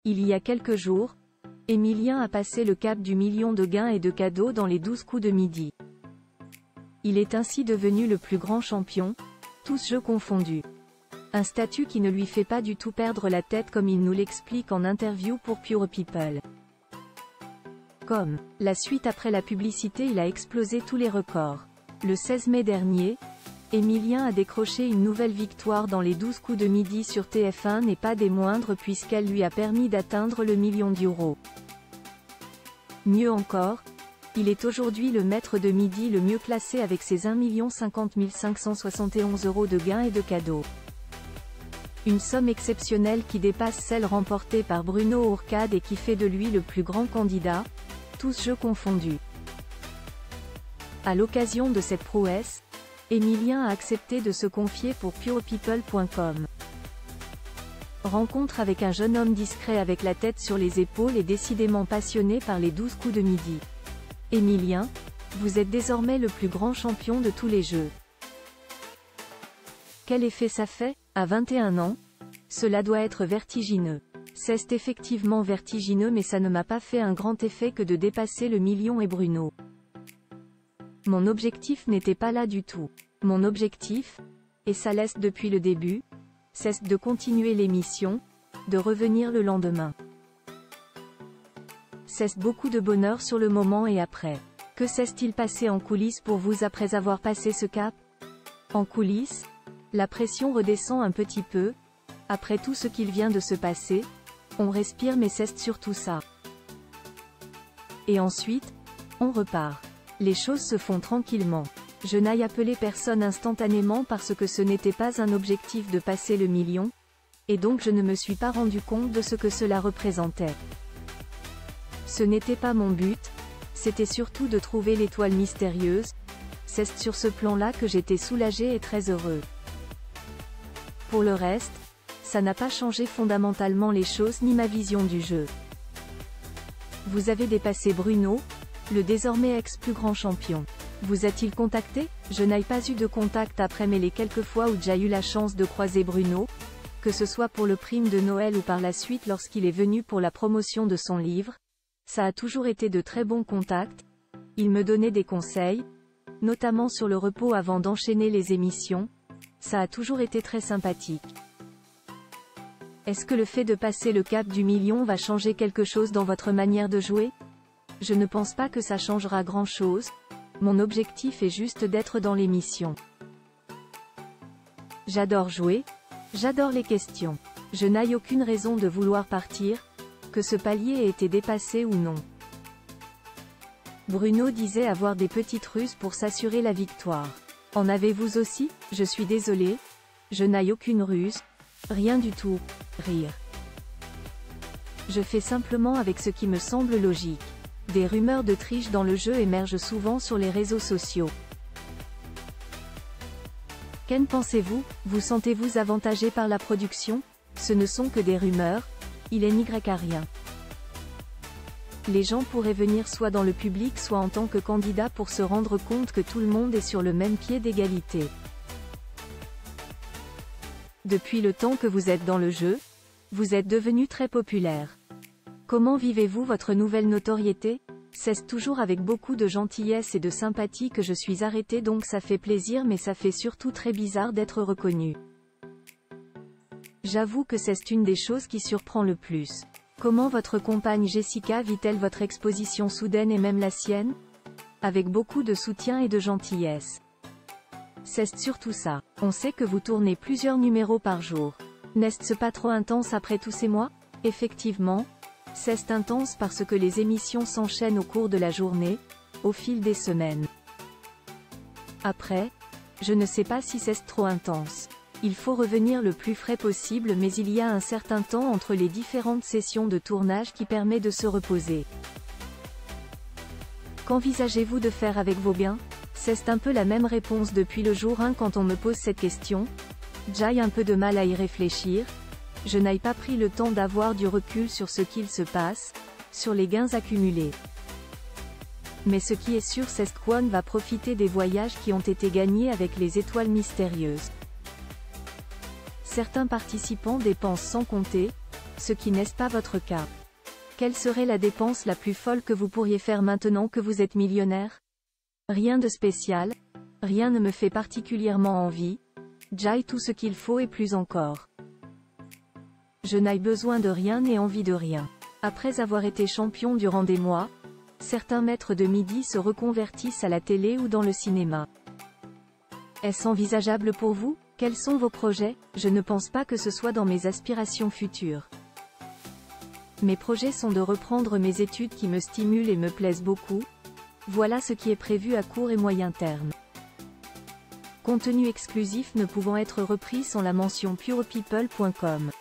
Il y a quelques jours, Emilien a passé le cap du million de gains et de cadeaux dans les 12 coups de midi. Il est ainsi devenu le plus grand champion, tous jeux confondus. Un statut qui ne lui fait pas du tout perdre la tête comme il nous l'explique en interview pour Pure People. Comme la suite après la publicité, il a explosé tous les records. Le 16 mai dernier, Emilien a décroché une nouvelle victoire dans les 12 coups de midi sur TF1 n'est pas des moindres puisqu'elle lui a permis d'atteindre le million d'euros. Mieux encore, il est aujourd'hui le maître de midi le mieux classé avec ses 1 50 571 € de gains et de cadeaux. Une somme exceptionnelle qui dépasse celle remportée par Bruno Ourcade et qui fait de lui le plus grand candidat, tous jeux confondus. À l'occasion de cette prouesse, Emilien a accepté de se confier pour purepeople.com. Rencontre avec un jeune homme discret avec la tête sur les épaules et décidément passionné par les 12 coups de midi. Emilien, vous êtes désormais le plus grand champion de tous les jeux. Quel effet ça fait, à 21 ans? Cela doit être vertigineux. C'est effectivement vertigineux mais ça ne m'a pas fait un grand effet que de dépasser le million et Bruno. Mon objectif n'était pas là du tout. Mon objectif, et ça l'est depuis le début, c'est de continuer l'émission, de revenir le lendemain. C'est beaucoup de bonheur sur le moment et après. Que s'est-il passé en coulisses pour vous après avoir passé ce cap? En coulisses, la pression redescend un petit peu. Après tout ce qu'il vient de se passer, on respire mais c'est surtout ça. Et ensuite, on repart. Les choses se font tranquillement. Je n'ai appelé personne instantanément parce que ce n'était pas un objectif de passer le million, et donc je ne me suis pas rendu compte de ce que cela représentait. Ce n'était pas mon but, c'était surtout de trouver l'étoile mystérieuse. C'est sur ce plan-là que j'étais soulagé et très heureux. Pour le reste, ça n'a pas changé fondamentalement les choses ni ma vision du jeu. Vous avez dépassé Bruno, le désormais ex-plus grand champion. Vous a-t-il contacté? Je n'ai pas eu de contact après mais les quelques fois où j'ai eu la chance de croiser Bruno, que ce soit pour le prime de Noël ou par la suite lorsqu'il est venu pour la promotion de son livre, ça a toujours été de très bons contacts. Il me donnait des conseils, notamment sur le repos avant d'enchaîner les émissions. Ça a toujours été très sympathique. Est-ce que le fait de passer le cap du million va changer quelque chose dans votre manière de jouer? Je ne pense pas que ça changera grand-chose. Mon objectif est juste d'être dans l'émission. J'adore jouer. J'adore les questions. Je n'ai aucune raison de vouloir partir, que ce palier ait été dépassé ou non. Bruno disait avoir des petites ruses pour s'assurer la victoire. En avez-vous aussi? Je suis désolé. Je n'ai aucune ruse. Rien du tout. Rire. Je fais simplement avec ce qui me semble logique. Des rumeurs de triche dans le jeu émergent souvent sur les réseaux sociaux. Qu'en pensez-vous? Vous sentez-vous avantagé par la production? Ce ne sont que des rumeurs, il n'y a rien. Les gens pourraient venir soit dans le public soit en tant que candidat pour se rendre compte que tout le monde est sur le même pied d'égalité. Depuis le temps que vous êtes dans le jeu, vous êtes devenu très populaire. Comment vivez-vous votre nouvelle notoriété? C'est toujours avec beaucoup de gentillesse et de sympathie que je suis arrêté donc ça fait plaisir mais ça fait surtout très bizarre d'être reconnu. J'avoue que c'est une des choses qui surprend le plus. Comment votre compagne Jessica vit-elle votre exposition soudaine et même la sienne? Avec beaucoup de soutien et de gentillesse. C'est surtout ça. On sait que vous tournez plusieurs numéros par jour. N'est-ce pas trop intense après tous ces mois? Effectivement. C'est intense parce que les émissions s'enchaînent au cours de la journée, au fil des semaines. Après, je ne sais pas si c'est trop intense. Il faut revenir le plus frais possible mais il y a un certain temps entre les différentes sessions de tournage qui permet de se reposer. Qu'envisagez-vous de faire avec vos biens? C'est un peu la même réponse depuis le jour 1 quand on me pose cette question. J'ai un peu de mal à y réfléchir. Je n'ai pas pris le temps d'avoir du recul sur ce qu'il se passe, sur les gains accumulés. Mais ce qui est sûr c'est qu'on va profiter des voyages qui ont été gagnés avec les étoiles mystérieuses. Certains participants dépensent sans compter, Ce qui n'est pas votre cas. Quelle serait la dépense la plus folle que vous pourriez faire maintenant que vous êtes millionnaire? Rien de spécial. Rien ne me fait particulièrement envie. J'ai tout ce qu'il faut et plus encore. Je n'ai besoin de rien et envie de rien. Après avoir été champion durant des mois, certains maîtres de midi se reconvertissent à la télé ou dans le cinéma. Est-ce envisageable pour vous? Quels sont vos projets? Je ne pense pas que ce soit dans mes aspirations futures. Mes projets sont de reprendre mes études qui me stimulent et me plaisent beaucoup. Voilà ce qui est prévu à court et moyen terme. Contenu exclusif ne pouvant être repris sans la mention purepeople.com.